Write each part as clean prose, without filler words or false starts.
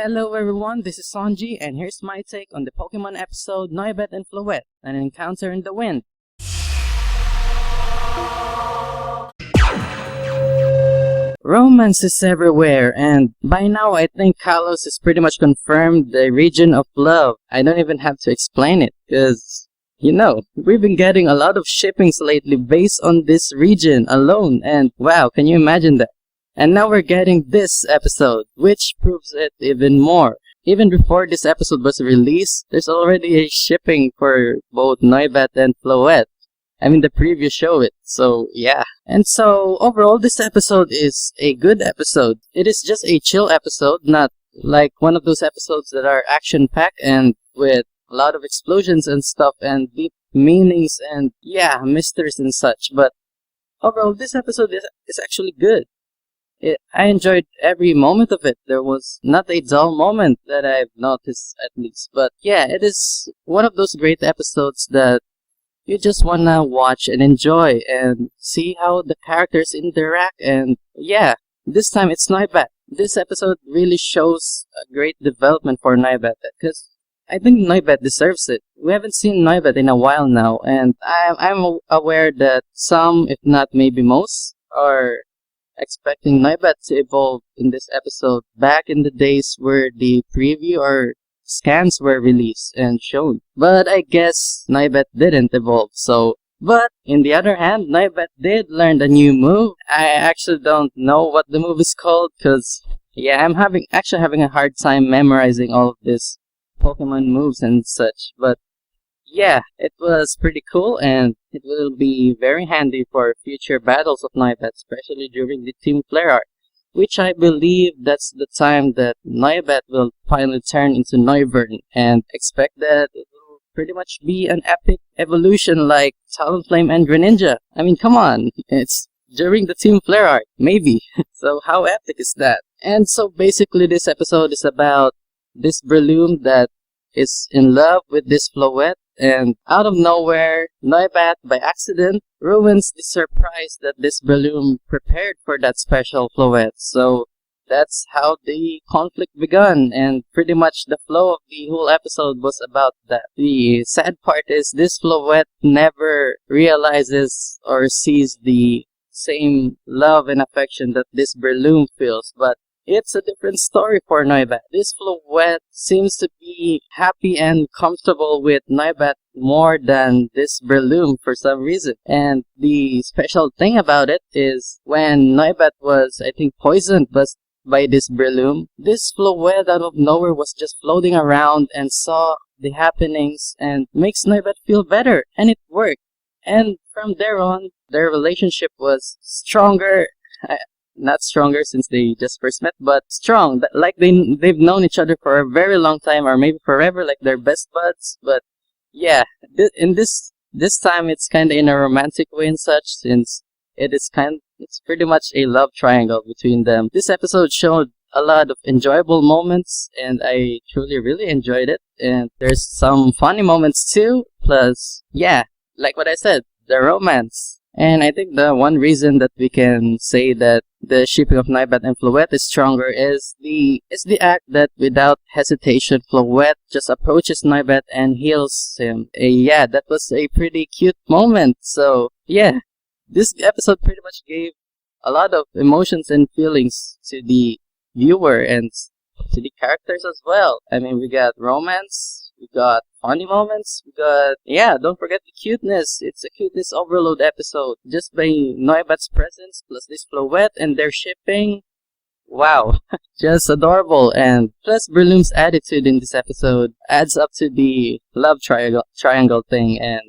Hello everyone, this is Sanji, and here's my take on the Pokemon episode Noibat and Floette, an encounter in the wind. Romance is everywhere, and by now I think Kalos is pretty much confirmed the region of love. I don't even have to explain it, because, we've been getting a lot of shippings lately based on this region alone, and wow, can you imagine that? And now we're getting this episode, which proves it even more. Even before this episode was released, there's already a shipping for both Noibat and Floette. I mean, the preview showed it, so yeah. And so, overall, this episode is a good episode. It is just a chill episode, not like one of those episodes that are action-packed and with a lot of explosions and stuff and deep meanings and, yeah, mysteries and such. But overall, this episode is actually good. I enjoyed every moment of it. There was not a dull moment that I've noticed, at least. But yeah, it is one of those great episodes that you just wanna watch and enjoy and see how the characters interact. And yeah, this time it's Noibat. This episode really shows a great development for Noibat, because I think Noibat deserves it. We haven't seen Noibat in a while now, and I'm aware that some, if not maybe most, are expecting Noibat to evolve in this episode back in the days where the preview or scans were released and shown. But I guess Noibat didn't evolve, but in the other hand, Noibat did learn a new move. I actually don't know what the move is called, because yeah, I'm actually having a hard time memorizing all of these Pokemon moves and such. But yeah, it was pretty cool, and it will be very handy for future battles of Noibat, especially during the Team Flare arc, which I believe that's the time that Noibat will finally turn into Noivern, and expect that it will pretty much be an epic evolution like Talonflame and Greninja. I mean, come on, it's during the Team Flare arc, maybe. So how epic is that? And so basically this episode is about this Breloom that is in love with this Floette, and out of nowhere, Noibat, by accident, ruins the surprise that this Breloom prepared for that special Floette. So that's how the conflict begun, and pretty much the flow of the whole episode was about that. The sad part is this Floette never realizes or sees the same love and affection that this Breloom feels, but it's a different story for Noibat. This Floette seems to be happy and comfortable with Noibat more than this Breloom for some reason. And the special thing about it is when Noibat was, I think, poisoned by this Breloom, this Floette out of nowhere was just floating around and saw the happenings and makes Noibat feel better. And it worked. And from there on, their relationship was stronger. Not stronger since they just first met, but strong. Like they've known each other for a very long time, or maybe forever, like they're best buds. But yeah, in this time it's kind of in a romantic way and such, since it's pretty much a love triangle between them. This episode showed a lot of enjoyable moments, and I truly really enjoyed it. And there's some funny moments too. Plus, yeah, like what I said, the romance. And I think the one reason that we can say that the shipping of Noibat and Floette is stronger is the act that without hesitation Floette just approaches Noibat and heals him. Yeah, that was a pretty cute moment. So yeah, this episode pretty much gave a lot of emotions and feelings to the viewer and to the characters as well. I mean, we got romance, we got funny moments, we got, yeah, don't forget the cuteness. It's a cuteness overload episode. Just by Noibat's presence, plus this Floette and their shipping, wow, just adorable. And plus Breloom's attitude in this episode adds up to the love triangle thing, and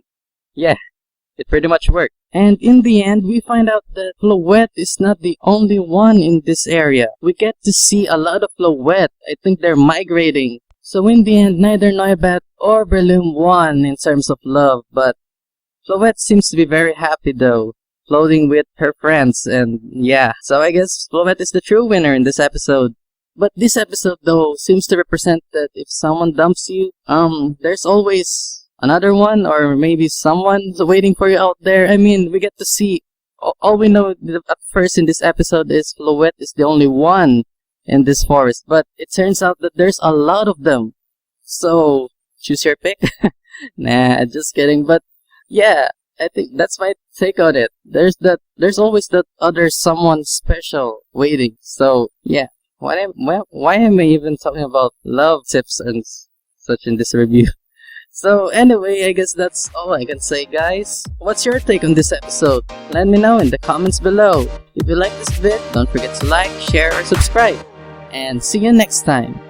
yeah, it pretty much worked. And in the end, we find out that Floette is not the only one in this area. We get to see a lot of Floette. I think they're migrating. So in the end, neither Noibat or Breloom won in terms of love, but Floette seems to be very happy though, floating with her friends, and yeah. So I guess Floette is the true winner in this episode. But this episode though seems to represent that if someone dumps you, there's always another one, or maybe someone's waiting for you out there. I mean, we get to see, all we know at first in this episode is Floette is the only one in this forest, but it turns out that there's a lot of them. So choose your pick. Nah, just kidding. But yeah, I think that's my take on it. There's always that other someone special waiting. So yeah, why am I even talking about love tips and such in this review? So anyway, I guess that's all I can say, guys. What's your take on this episode? Let me know in the comments below. If you like this vid, don't forget to like, share, or subscribe. And see you next time.